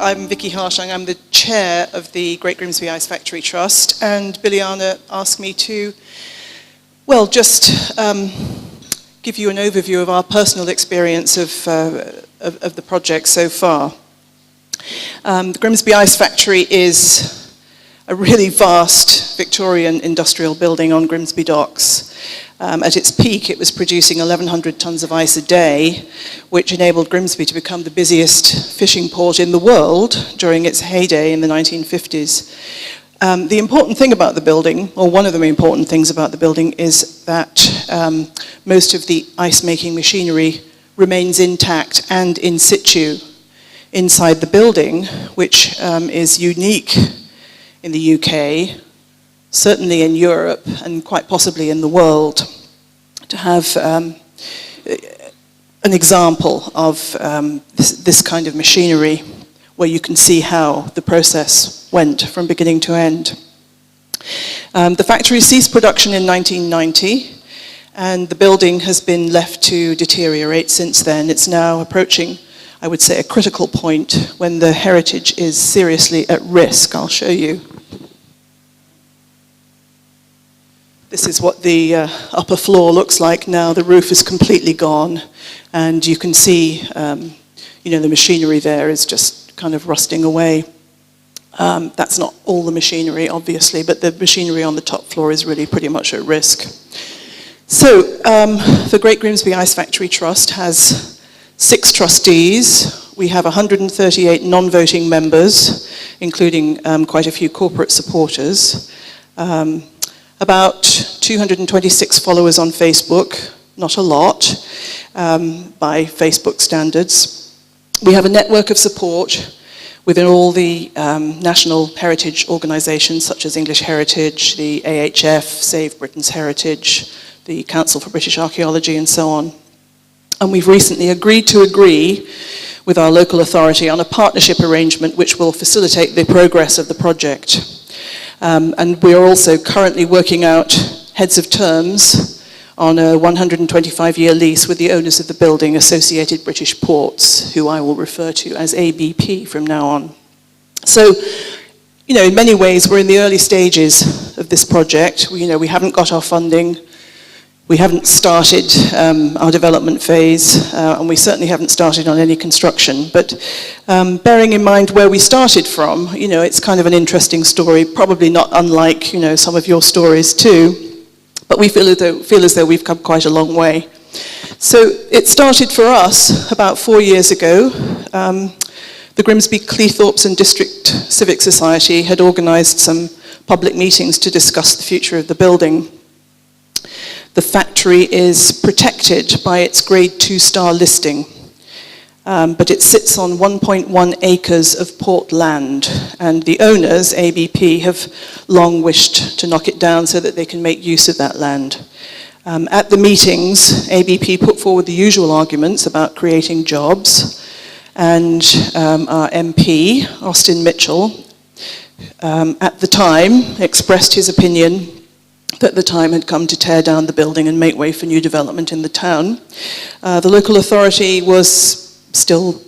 I'm Vicky Hartung. I'm the chair of the Great Grimsby Ice Factory Trust, and Biljana asked me to, well, just give you an overview of our personal experience of the project so far. The Grimsby Ice Factory is a really vast Victorian industrial building on Grimsby Docks. At its peak, it was producing 1,100 tons of ice a day, which enabled Grimsby to become the busiest fishing port in the world during its heyday in the 1950s. The important thing about the building, or one of the important things about the building, is that most of the ice-making machinery remains intact and in situ inside the building, which is unique in the UK, certainly in Europe, and quite possibly in the world, to have an example of this kind of machinery where you can see how the process went from beginning to end. The factory ceased production in 1990, and the building has been left to deteriorate since then. It's now approaching, I would say, a critical point when the heritage is seriously at risk. I'll show you. This is what the upper floor looks like now. The roof is completely gone, and you can see, the machinery there is just kind of rusting away. That's not all the machinery, obviously, but the machinery on the top floor is really pretty much at risk. So, the Great Grimsby Ice Factory Trust has 6 trustees. We have 138 non-voting members, including quite a few corporate supporters. About 226 followers on Facebook, not a lot by Facebook standards. We have a network of support within all the national heritage organisations such as English Heritage, the AHF, Save Britain's Heritage, the Council for British Archaeology, and so on. And we've recently agreed to agree with our local authority on a partnership arrangement which will facilitate the progress of the project. And we are also currently working out heads of terms on a 125-year lease with the owners of the building, Associated British Ports, who I will refer to as ABP from now on. So, in many ways, we're in the early stages of this project. We haven't got our funding. We haven't started our development phase, and we certainly haven't started on any construction. But bearing in mind where we started from, it's kind of an interesting story, probably not unlike, some of your stories too. But we feel as though we've come quite a long way. So it started for us about 4 years ago. The Grimsby Cleethorpes and District Civic Society had organised some public meetings to discuss the future of the building. The factory is protected by its Grade 2-star listing, but it sits on 1.1 acres of port land, and the owners, ABP, have long wished to knock it down so that they can make use of that land. At the meetings, ABP put forward the usual arguments about creating jobs, and our MP, Austin Mitchell, at the time expressed his opinion that the time had come to tear down the building and make way for new development in the town. The local authority was still,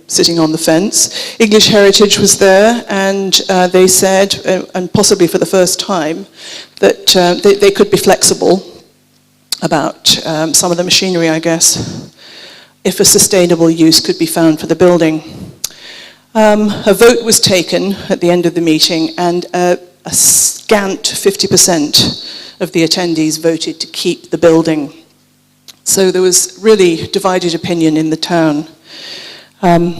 sitting on the fence. English Heritage was there, and they said, and possibly for the first time, that they could be flexible about some of the machinery, I guess, if a sustainable use could be found for the building. A vote was taken at the end of the meeting, and a scant 50% of the attendees voted to keep the building. So there was really divided opinion in the town. The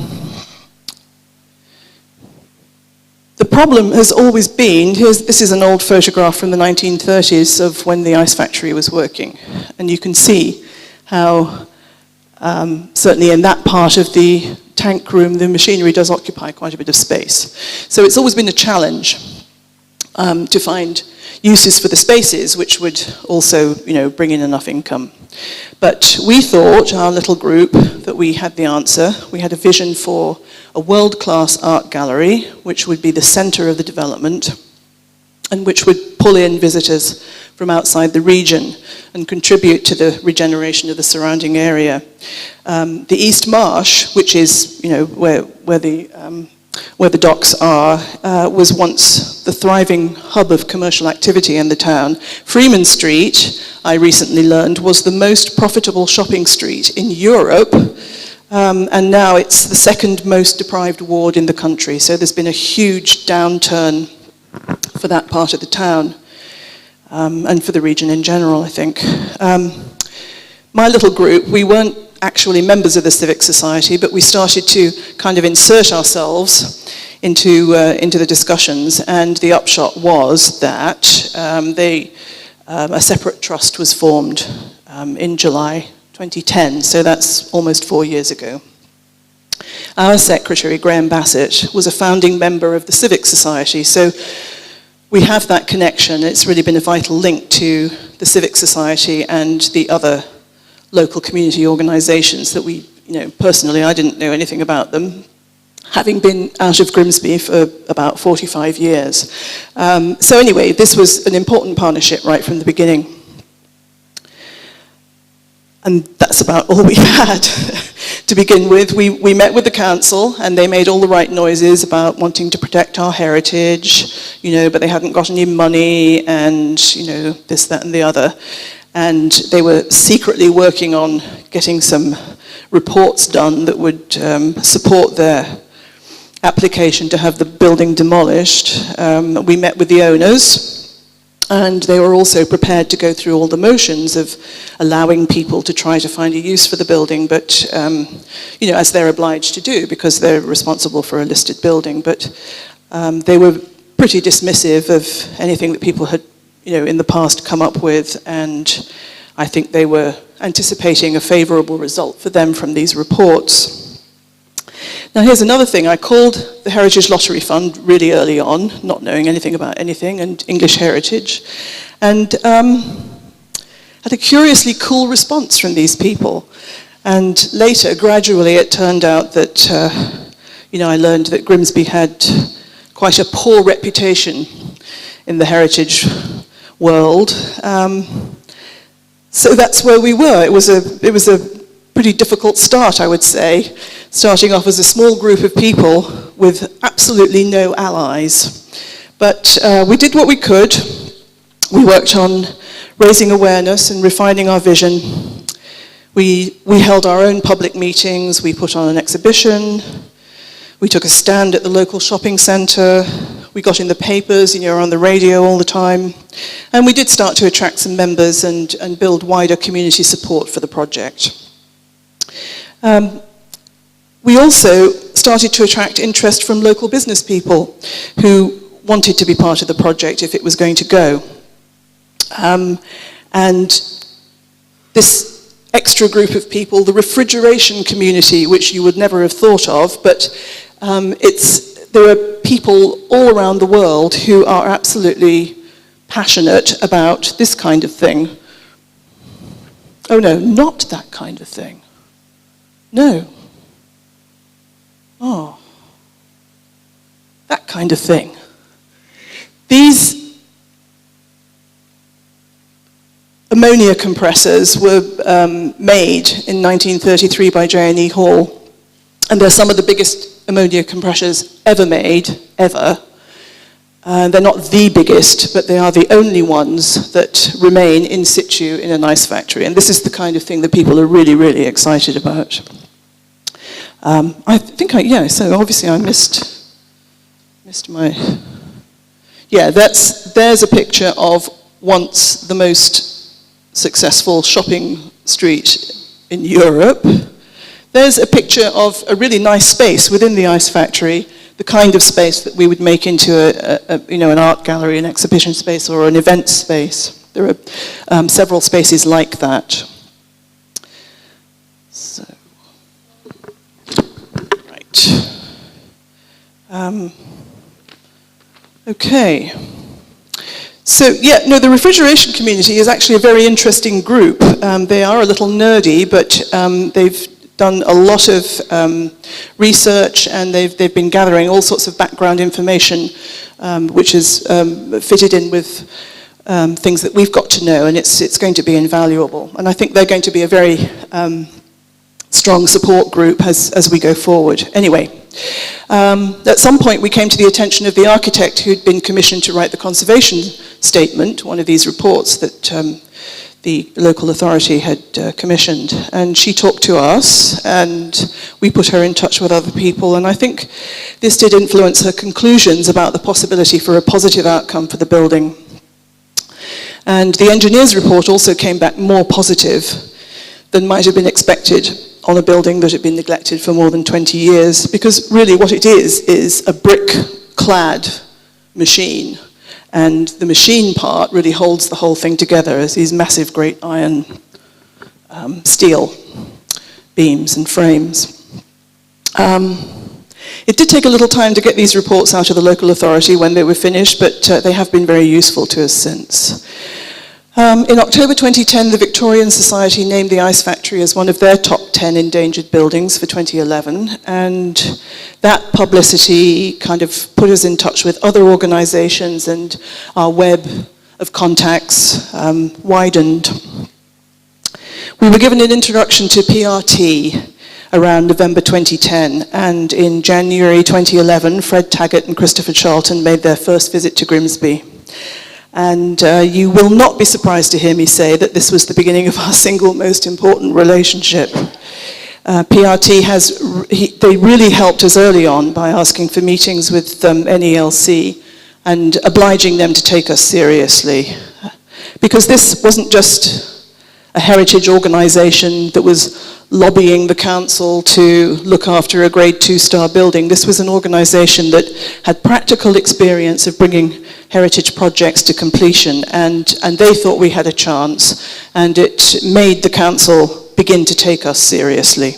problem has always been, this is an old photograph from the 1930s of when the ice factory was working. And you can see how, certainly in that part of the tank room, the machinery does occupy quite a bit of space. So it's always been a challenge to find uses for the spaces, which would also, bring in enough income. But we thought, our little group, that we had the answer. We had a vision for a world-class art gallery, which would be the center of the development, and which would pull in visitors from outside the region and contribute to the regeneration of the surrounding area. The East Marsh, which is where where the docks are, was once the thriving hub of commercial activity in the town. Freeman Street, I recently learned, was the most profitable shopping street in Europe, and now it's the second most deprived ward in the country. So there's been a huge downturn for that part of the town, and for the region in general, I think. My little group, we weren't actually members of the Civic Society, but we started to kind of insert ourselves into the discussions, and the upshot was that a separate trust was formed in July 2010, so that's almost 4 years ago. Our secretary, Graham Bassett, was a founding member of the Civic Society, so we have that connection. It's really been a vital link to the Civic Society and the other local community organisations that we, personally I didn't know anything about them, having been out of Grimsby for about 45 years. So anyway, this was an important partnership right from the beginning. And that's about all we've had to begin with. We met with the council, and they made all the right noises about wanting to protect our heritage, but they hadn't got any money, and, this, that, and the other. And they were secretly working on getting some reports done that would support their application to have the building demolished. We met with the owners, and they were also prepared to go through all the motions of allowing people to try to find a use for the building, but as they're obliged to do because they're responsible for a listed building. But they were pretty dismissive of anything that people had in the past come up with, and I think they were anticipating a favourable result for them from these reports. Now here's another thing. I called the Heritage Lottery Fund really early on, not knowing anything about anything, and English heritage, and had a curiously cool response from these people. And later, gradually, it turned out that, I learned that Grimsby had quite a poor reputation in the heritage world. So that's where we were. It was a pretty difficult start, I would say, starting off as a small group of people with absolutely no allies. But we did what we could. We worked on raising awareness and refining our vision. We held our own public meetings. We put on an exhibition. We took a stand at the local shopping centre. We got in the papers, on the radio all the time. And we did start to attract some members and build wider community support for the project. We also started to attract interest from local business people who wanted to be part of the project if it was going to go. And this extra group of people, the refrigeration community, which you would never have thought of, but there are people all around the world who are absolutely passionate about this kind of thing. Oh no, not that kind of thing. No. Oh. That kind of thing. These ammonia compressors were made in 1933 by J&E Hall, and they're some of the biggest ammonia compressors ever made, ever. They're not the biggest, but they are the only ones that remain in situ in an ice factory. And this is the kind of thing that people are really, really excited about. So obviously I missed my... Yeah, there's a picture of once the most successful shopping street in Europe. There's a picture of a really nice space within the ice factory, the kind of space that we would make into an art gallery, an exhibition space, or an event space. There are several spaces like that. So, right. Okay. So, the refrigeration community is actually a very interesting group. They are a little nerdy, but they've done a lot of research, and they've been gathering all sorts of background information, which is fitted in with things that we've got to know, and it's going to be invaluable. And I think they're going to be a very strong support group as we go forward. Anyway, At some point, we came to the attention of the architect who'd been commissioned to write the conservation statement, one of these reports that the local authority had commissioned. And she talked to us, and we put her in touch with other people, and I think this did influence her conclusions about the possibility for a positive outcome for the building. And the engineer's report also came back more positive than might have been expected on a building that had been neglected for more than 20 years, because really what it is a brick-clad machine. And the machine part really holds the whole thing together as these massive great iron steel beams and frames. It did take a little time to get these reports out of the local authority when they were finished, but they have been very useful to us since. In October 2010, the Victorian Society named the Ice Factory as one of their top 10 endangered buildings for 2011, and that publicity kind of put us in touch with other organizations, and our web of contacts widened. We were given an introduction to PRT around November 2010, and in January 2011, Fred Taggart and Christopher Charlton made their first visit to Grimsby. And you will not be surprised to hear me say that this was the beginning of our single most important relationship. PRT they really helped us early on by asking for meetings with NELC and obliging them to take us seriously. Because this wasn't just a heritage organization that was lobbying the council to look after a grade 2-star building. This was an organization that had practical experience of bringing heritage projects to completion, and they thought we had a chance, and it made the council begin to take us seriously.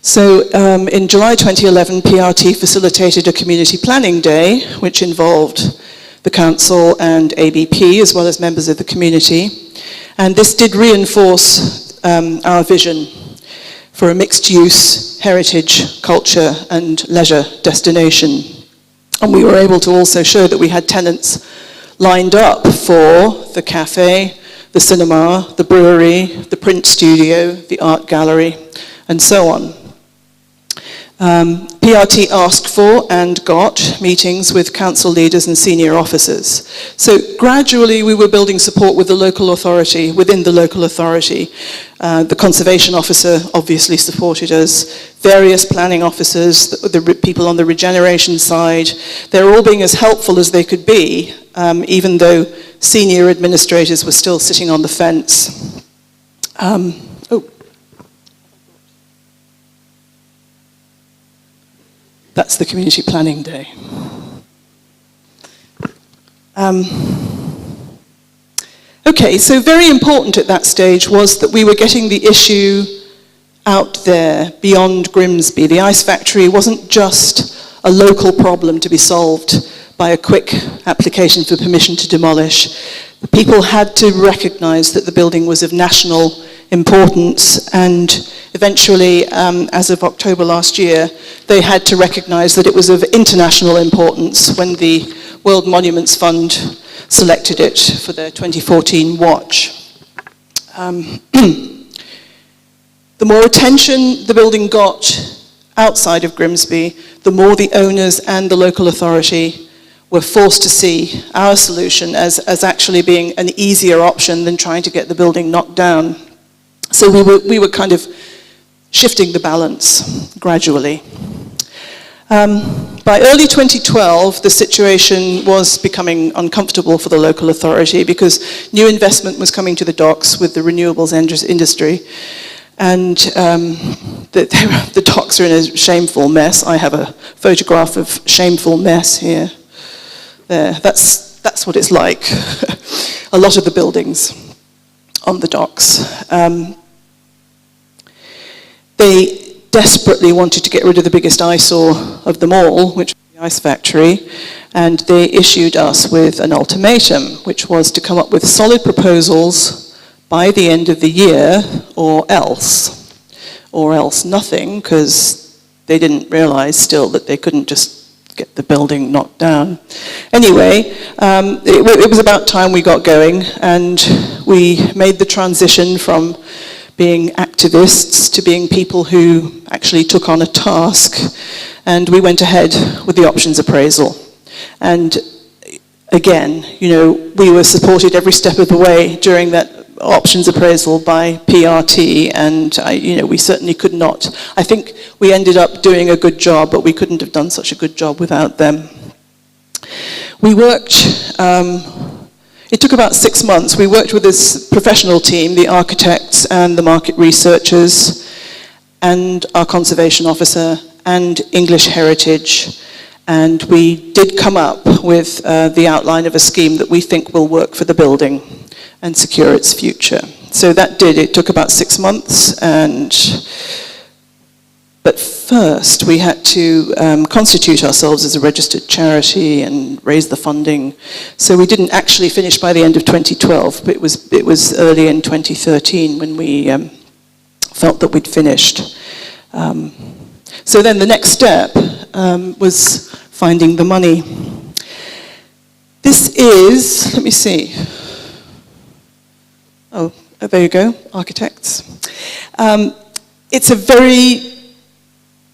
So in July 2011, PRT facilitated a community planning day, which involved the council and ABP, as well as members of the community. And this did reinforce our vision for a mixed-use heritage, culture, and leisure destination. And we were able to also show that we had tenants lined up for the cafe, the cinema, the brewery, the print studio, the art gallery, and so on. PRT asked for and got meetings with council leaders and senior officers. So gradually we were building support with the local authority, within the local authority. The conservation officer obviously supported us, various planning officers, the people on the regeneration side. They're all being as helpful as they could be, even though senior administrators were still sitting on the fence. That's the community planning day. Okay, so very important at that stage was that we were getting the issue out there beyond Grimsby. The ice factory wasn't just a local problem to be solved by a quick application for permission to demolish. The people had to recognize that the building was of national importance, and eventually, as of October last year, they had to recognize that it was of international importance when the World Monuments Fund selected it for their 2014 watch. The more attention the building got outside of Grimsby, the more the owners and the local authority were forced to see our solution as actually being an easier option than trying to get the building knocked down. So we were kind of shifting the balance gradually. By early 2012, the situation was becoming uncomfortable for the local authority because new investment was coming to the docks with the renewables industry. And the docks are in a shameful mess. I have a photograph of shameful mess here. There, that's what it's like. A lot of the buildings on the docks. They desperately wanted to get rid of the biggest eyesore of them all, which was the ice factory, and they issued us with an ultimatum, which was to come up with solid proposals by the end of the year, or else nothing, because they didn't realize still that they couldn't just get the building knocked down. Anyway, it was about time we got going, and we made the transition from being activists to being people who actually took on a task, and we went ahead with the options appraisal. And again, we were supported every step of the way during that options appraisal by PRT, and we certainly could not. I think we ended up doing a good job, but we couldn't have done such a good job without them. We worked, it took about 6 months. We worked with this professional team, the architects and the market researchers, and our conservation officer, and English Heritage. And we did come up with the outline of a scheme that we think will work for the building and secure its future. So that did. It took about 6 months, but first we had to constitute ourselves as a registered charity and raise the funding. So we didn't actually finish by the end of 2012, but it was early in 2013 when we felt that we'd finished. So then the next step was finding the money. This is, let me see. Oh, there you go, architects. It's a very,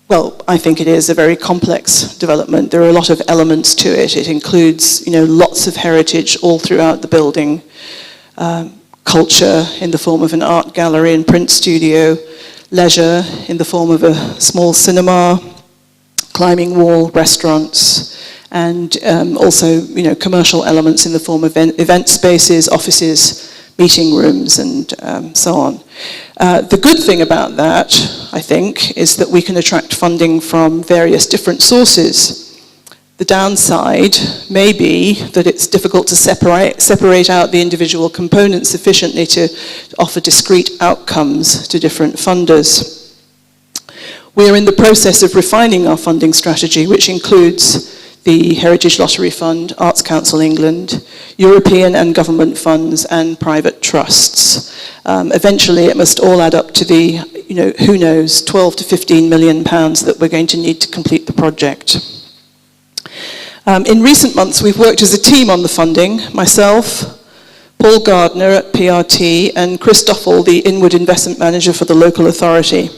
well, I think it is a very complex development. There are a lot of elements to it. It includes, lots of heritage all throughout the building, culture in the form of an art gallery and print studio, leisure in the form of a small cinema, climbing wall, restaurants, and also, commercial elements in the form of event spaces, offices, meeting rooms, and so on. The good thing about that, I think, is that we can attract funding from various different sources. The downside may be that it's difficult to separate out the individual components sufficiently to offer discrete outcomes to different funders. We are in the process of refining our funding strategy, which includes the Heritage Lottery Fund, Arts Council England, European and government funds, and private trusts. Eventually, it must all add up to the, who knows, 12 to 15 million pounds that we're going to need to complete the project. In recent months, we've worked as a team on the funding, myself, Paul Gardner at PRT, and Chris Duffel, the Inward Investment Manager for the local authority.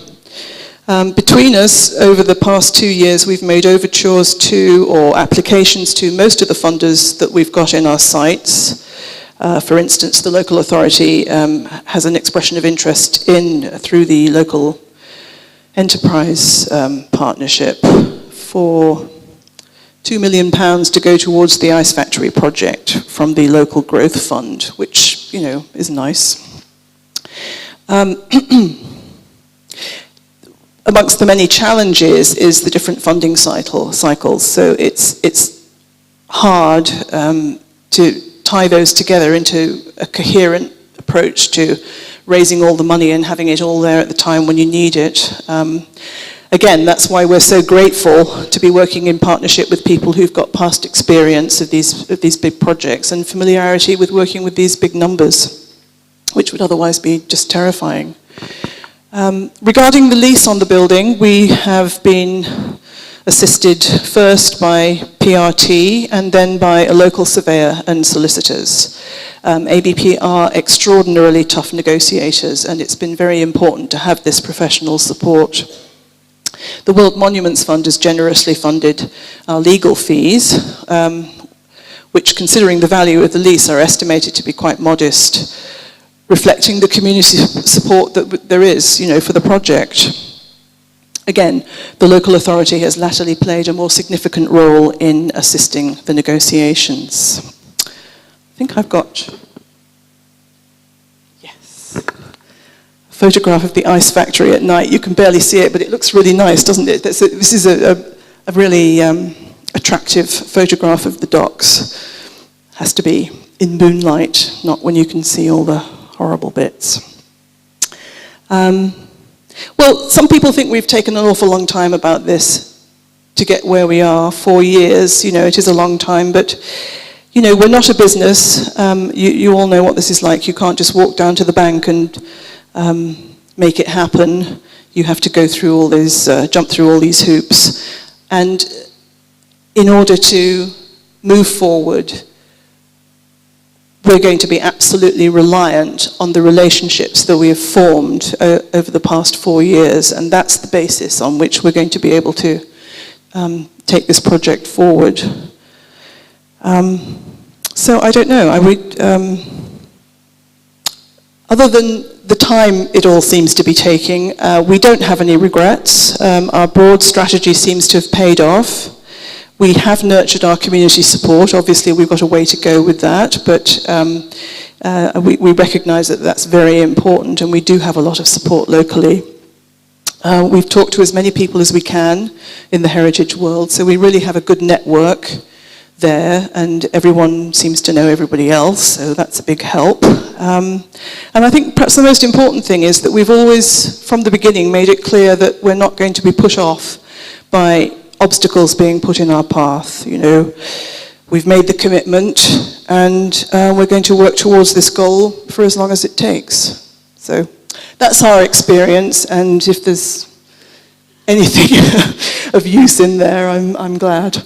Between us, over the past 2 years, we've made overtures to, or applications to, most of the funders that we've got in our sites. For instance, the local authority has an expression of interest through the local enterprise partnership for £2 million to go towards the Ice Factory project from the local growth fund, which, is nice. Amongst the many challenges is the different funding cycles. So it's hard to tie those together into a coherent approach to raising all the money and having it all there at the time when you need it. Again, that's why we're so grateful to be working in partnership with people who've got past experience of these big projects and familiarity with working with these big numbers, which would otherwise be just terrifying. Regarding the lease on the building, we have been assisted first by PRT and then by a local surveyor and solicitors. ABP are extraordinarily tough negotiators, and it's been very important to have this professional support. The World Monuments Fund has generously funded our legal fees, which, considering the value of the lease, are estimated to be quite modest, reflecting the community support that there is, for the project. Again, the local authority has latterly played a more significant role in assisting the negotiations. I think I've got, yes, a photograph of the ice factory at night. You can barely see it, but it looks really nice, doesn't it? This is a really attractive photograph of the docks. Has to be in moonlight, not when you can see all the horrible bits. Well, some people think we've taken an awful long time about this to get where we are. 4 years, it is a long time, but, we're not a business. You all know what this is like. You can't just walk down to the bank and make it happen. You have to go through all these, jump through all these hoops. And in order to move forward, we're going to be absolutely reliant on the relationships that we have formed over the past 4 years, and that's the basis on which we're going to be able to take this project forward. So I don't know, other than the time it all seems to be taking, we don't have any regrets. Our broad strategy seems to have paid off. We have nurtured our community support. Obviously, we've got a way to go with that, but we recognise that that's very important, and we do have a lot of support locally. We've talked to as many people as we can in the heritage world, so we really have a good network there, and everyone seems to know everybody else, so that's a big help. And I think perhaps the most important thing is that we've always, from the beginning, made it clear that we're not going to be put off by obstacles being put in our path. You know, we've made the commitment, and we're going to work towards this goal for as long as it takes. So that's our experience, and if there's anything of use in there, I'm glad.